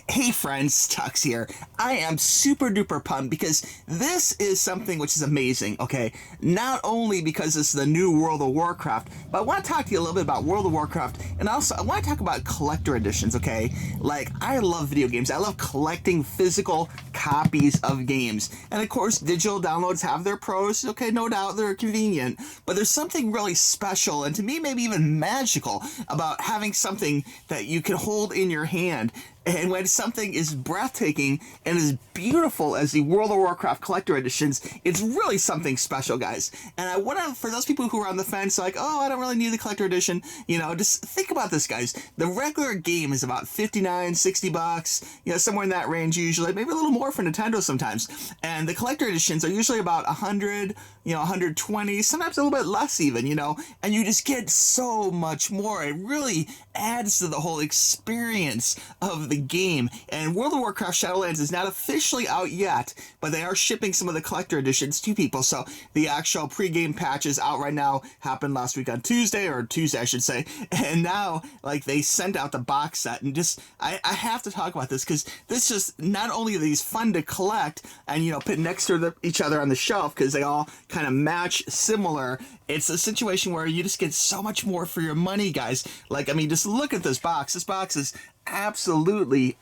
Hey friends, Tux here. I am super duper pumped because this is something which is amazing, okay? Not only because it's the new World of Warcraft, but I want to talk to you a little bit about World of Warcraft, and also I want to talk about collector editions, okay? Like, I love video games. I love collecting physical copies of games. And of course, digital downloads have their pros, okay? No doubt they're convenient, but there's something really special, and to me maybe even magical, about having something that you can hold in your hand. And when something is breathtaking and as beautiful as the World of Warcraft collector editions, it's really something special, guys. And I want to, for those people who are on the fence, like, oh, I don't really need the collector edition, you know, just think about this, guys. The regular game is about $59, $60, you know, somewhere in that range usually, maybe a little more for Nintendo sometimes. And the collector editions are usually about 100, you know, 120, sometimes a little bit less even, you know, and you just get so much more. It really adds to the whole experience of the game. And World of Warcraft Shadowlands is not officially out yet, but they are shipping some of the collector editions to people. So the actual pre-game patch is out right now, happened last week on Tuesday, or Tuesday I should say, and now like they sent out the box set. And just I have to talk about this because this just, not only are these fun to collect and, you know, put next to each other on the shelf because they all kind of match similar, it's a situation where you just get so much more for your money, guys. Like, I mean, just look at this box. This box is absolutely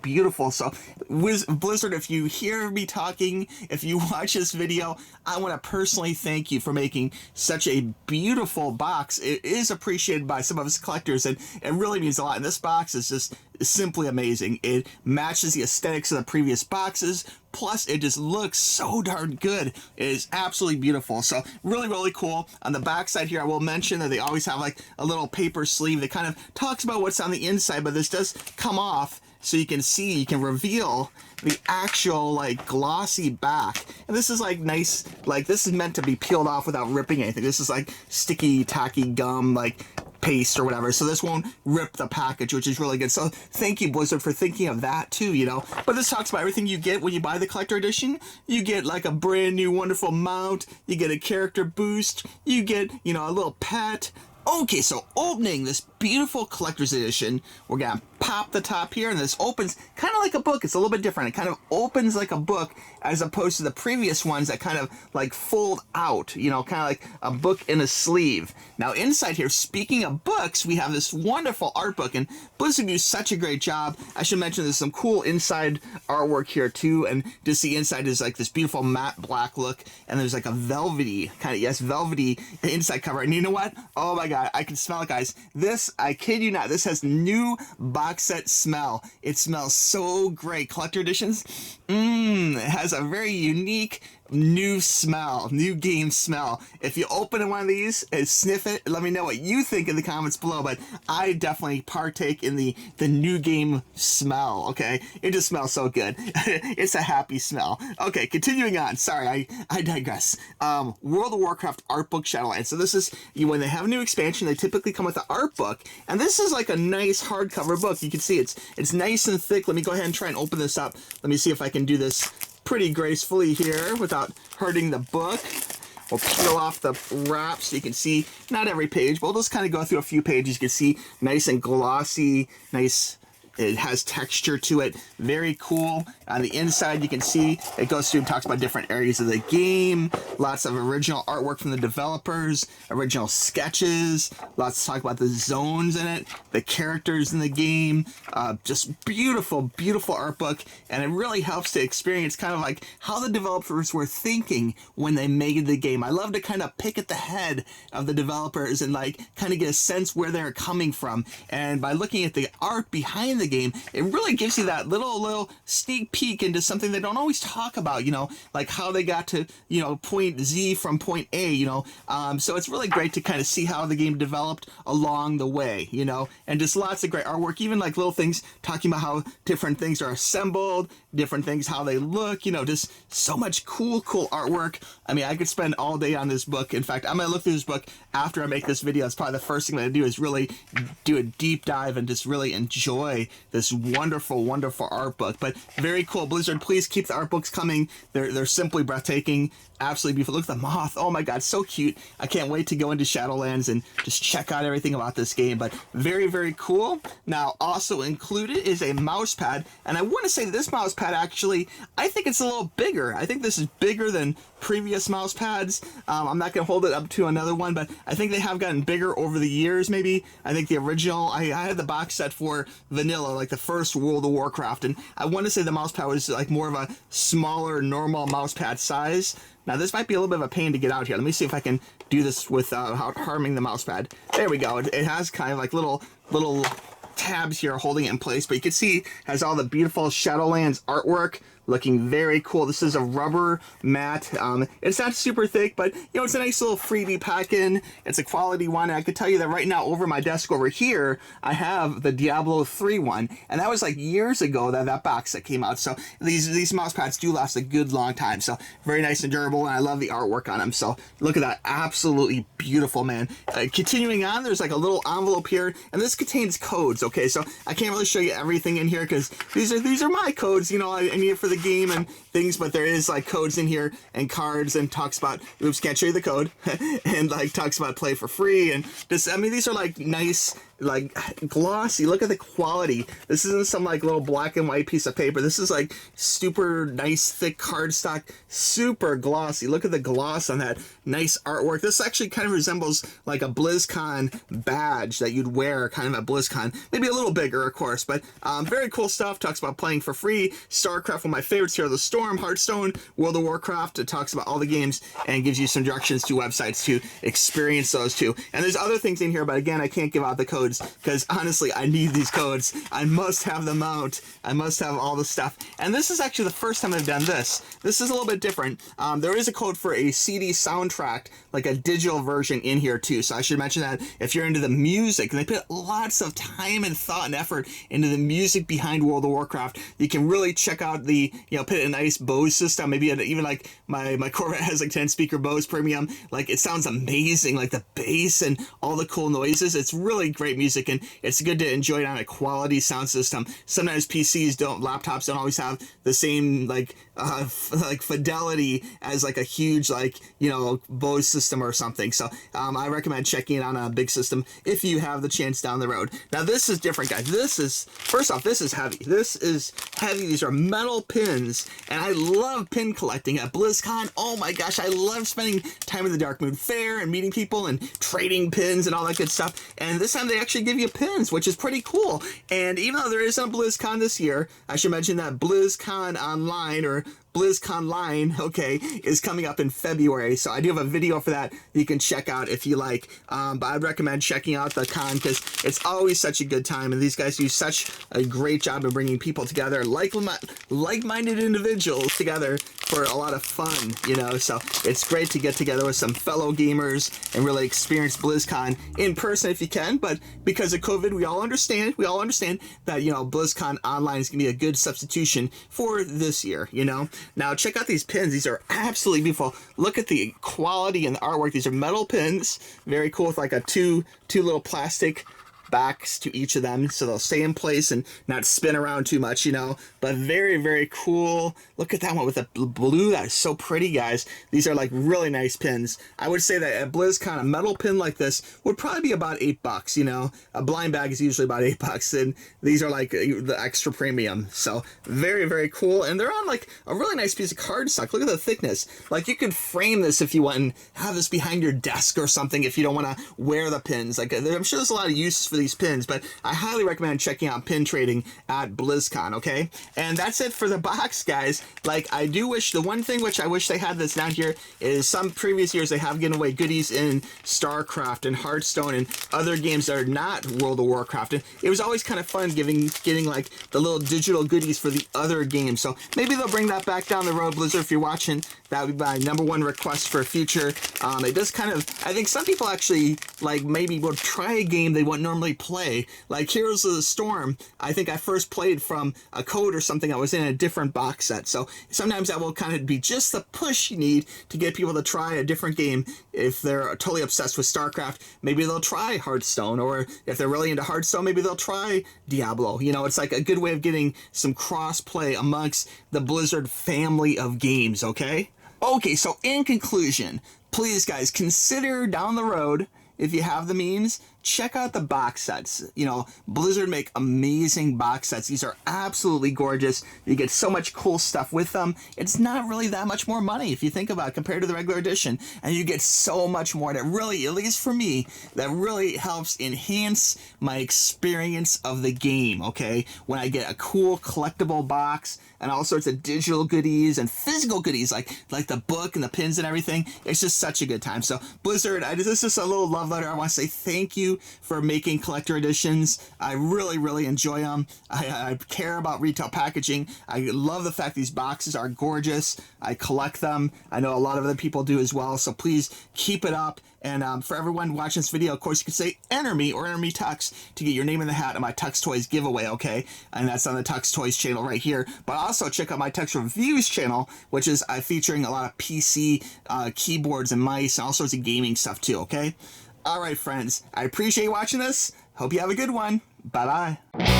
beautiful. So Blizzard, if you hear me talking, if you watch this video, I want to personally thank you for making such a beautiful box. It is appreciated by some of us collectors, and it really means a lot. And this box is just simply amazing. It matches the aesthetics of the previous boxes, plus it just looks so darn good. It is absolutely beautiful. So really cool. On the back side here, I will mention that they always have like a little paper sleeve that kind of talks about what's on the inside, but this does come off so you can see, you can reveal the actual like glossy back. And this is like nice, like this is meant to be peeled off without ripping anything. This is like sticky, tacky gum, like paste or whatever, so this won't rip the package, which is really good. So thank you, Blizzard, for thinking of that too, you know. But this talks about everything you get when you buy the collector edition. You get like a brand new wonderful mount, you get a character boost, you get, you know, a little pet. Okay, so opening this beautiful collector's edition, we're gonna pop the top here, and this opens kind of like a book. It's a little bit different. It kind of opens like a book as opposed to the previous ones that kind of like fold out, you know, kind of like a book in a sleeve. Now inside here, speaking of books, we have this wonderful art book, and Blizzard do such a great job. I should mention there's some cool inside artwork here too, and just the inside is like this beautiful matte black look, and there's like a velvety, kind of, yes, velvety inside cover. And you know what? Oh my God, I can smell it, guys. This, I kid you not, this has new box set smell. It smells so great. Collector editions, it has a very unique new smell, new game smell. If you open one of these and sniff it, let me know what you think in the comments below, but I definitely partake in the new game smell, okay? It just smells so good. It's a happy smell. Okay, continuing on. Sorry, I digress. World of Warcraft Artbook Shadowlands. So this is, when they have a new expansion, they typically come with an art book, and this is like a nice hardcover book. You can see it's nice and thick. Let me go ahead and try and open this up. Let me see if I can do this pretty gracefully here without hurting the book. We'll peel off the wrap so you can see not every page, but we'll just kind of go through a few pages. You can see nice and glossy, nice. It has texture to it, very cool. On the inside, you can see it goes through and talks about different areas of the game, lots of original artwork from the developers, original sketches, lots to talk about the zones in it, the characters in the game, just beautiful art book, and it really helps to experience kind of like how the developers were thinking when they made the game. I love to kind of pick at the head of the developers and like kind of get a sense where they're coming from, and by looking at the art behind the game, it really gives you that little sneak peek into something they don't always talk about, you know, like how they got to, you know, point Z from point A, you know. So it's really great to kind of see how the game developed along the way, you know, and just lots of great artwork, even like little things talking about how different things are assembled, different things, how they look, you know, just so much cool artwork. I mean, I could spend all day on this book. In fact, I'm gonna look through this book after I make this video. It's probably the first thing I'm gonna do is really do a deep dive and just really enjoy this wonderful, wonderful art book. But very cool. Blizzard, please keep the art books coming. They're simply breathtaking. Absolutely beautiful. Look at the moth. Oh my god, so cute. I can't wait to go into Shadowlands and just check out everything about this game. But very, very cool. Now, also included is a mouse pad. And I want to say this mouse pad, actually, I think it's a little bigger. I think this is bigger than previous mouse pads. I'm not going to hold it up to another one, but I think they have gotten bigger over the years, maybe. I think the original, I had the box set for vanilla, like the first World of Warcraft, and I want to say the mouse pad was like more of a smaller, normal mouse pad size. Now, this might be a little bit of a pain to get out here. Let me see if I can do this without harming the mouse pad. There we go. It has kind of like little tabs here holding it in place, but you can see it has all the beautiful Shadowlands artwork. Looking very cool. This is a rubber mat. It's not super thick, but you know, it's a nice little freebie pack-in. It's a quality one. I could tell you that right now over my desk over here, I have the Diablo 3 one, and that was like years ago that box that came out. So these mouse pads do last a good long time. So very nice and durable, and I love the artwork on them. So look at that, absolutely beautiful, man. Continuing on, there's like a little envelope here, and this contains codes. Okay, so I can't really show you everything in here because these are my codes. You know, I need it for the game and things, but there is like codes in here and cards, and talks about, oops, can't show you the code, and like talks about play for free, and this, I mean, these are like nice, like glossy. Look at the quality. This isn't some like little black and white piece of paper. This is like super nice thick cardstock, super glossy. Look at the gloss on that nice artwork. This actually kind of resembles like a BlizzCon badge that you'd wear kind of at BlizzCon, maybe a little bigger of course, but very cool stuff. Talks about playing for free. StarCraft, one of my favorites here, the Storm, Hearthstone, World of Warcraft. It talks about all the games and gives you some directions to websites to experience those too. And there's other things in here, but again, I can't give out the codes because honestly, I need these codes. I must have them out. I must have all the stuff. And this is actually the first time I've done this. This is a little bit different. There is a code for a CD soundtrack, like a digital version in here too. So I should mention that if you're into the music, and they put lots of time and thought and effort into the music behind World of Warcraft, you can really check out the, you know, put a nice Bose system. Maybe even like my Corvette has like 10 speaker Bose Premium. Like it sounds amazing, like the bass and all the cool noises. It's really great music, and it's good to enjoy it on a quality sound system. Sometimes laptops don't always have the same like fidelity as like a huge, like, you know, Bose system or something. So I recommend checking it on a big system if you have the chance down the road. Now this is different, guys. This is, first off, this is heavy. This is heavy. These are metal pins, and I love pin collecting at BlizzCon. Oh my gosh, I love spending time in the Dark Moon Fair and meeting people and trading pins and all that good stuff. And this time they actually give you pins, which is pretty cool. And even though there isn't a BlizzCon this year, I should mention that BlizzCon Online, or BlizzCon Line, okay, is coming up in February. So I do have a video for that you can check out if you like. But I'd recommend checking out the con because it's always such a good time, and these guys do such a great job of bringing people together, like-minded individuals together for a lot of fun, you know. So it's great to get together with some fellow gamers and really experience BlizzCon in person if you can. But because of COVID, we all understand that, you know, BlizzCon Online is gonna be a good substitution for this year, you know. Now check out these pins. These are absolutely beautiful. Look at the quality and the artwork. These are metal pins, very cool, with like a two little plastic backs to each of them, so they'll stay in place and not spin around too much, you know. But very, very cool. Look at that one with the blue. That is so pretty, guys. These are like really nice pins. I would say that at BlizzCon, a metal pin like this would probably be about $8, you know. A blind bag is usually about $8, and these are like the extra premium. So very, very cool. And they're on like a really nice piece of cardstock. Look at the thickness. Like you could frame this if you want and have this behind your desk or something if you don't want to wear the pins. Like I'm sure there's a lot of uses for these pins, but I highly recommend checking out pin trading at BlizzCon, okay? And that's it for the box, guys. Like, I do wish, the one thing which I wish they had this down here is some previous years they have given away goodies in StarCraft and Hearthstone and other games that are not World of Warcraft. And it was always kind of fun getting like the little digital goodies for the other games. So maybe they'll bring that back down the road, Blizzard, if you're watching. That would be my #1 request for future. It does kind of, I think some people actually like maybe will try a game they wouldn't normally really play. Like Heroes of the Storm, I think I first played from a code or something. I was in a different box set. So sometimes that will kind of be just the push you need to get people to try a different game. If they're totally obsessed with StarCraft, maybe they'll try Hearthstone. Or if they're really into Hearthstone, maybe they'll try Diablo. You know, it's like a good way of getting some cross-play amongst the Blizzard family of games, okay? Okay, so in conclusion, please guys, consider down the road, if you have the means, check out the box sets. You know, Blizzard make amazing box sets. These are absolutely gorgeous. You get so much cool stuff with them. It's not really that much more money if you think about it compared to the regular edition. And you get so much more that really, at least for me, that really helps enhance my experience of the game, okay? When I get a cool collectible box and all sorts of digital goodies and physical goodies like the book and the pins and everything, it's just such a good time. So Blizzard, this is just a little love letter. I want to say thank you for making collector editions. I really, really enjoy them. I care about retail packaging. I love the fact these boxes are gorgeous. I collect them. I know a lot of other people do as well. So please keep it up. And for everyone watching this video, of course, you can say enter me or enter me Tux to get your name in the hat on my Tux Toys giveaway, okay? And that's on the Tux Toys channel right here. But also check out my Tux Reviews channel, which is featuring a lot of PC keyboards and mice and all sorts of gaming stuff too, okay? All right, friends, I appreciate you watching this. Hope you have a good one. Bye-bye.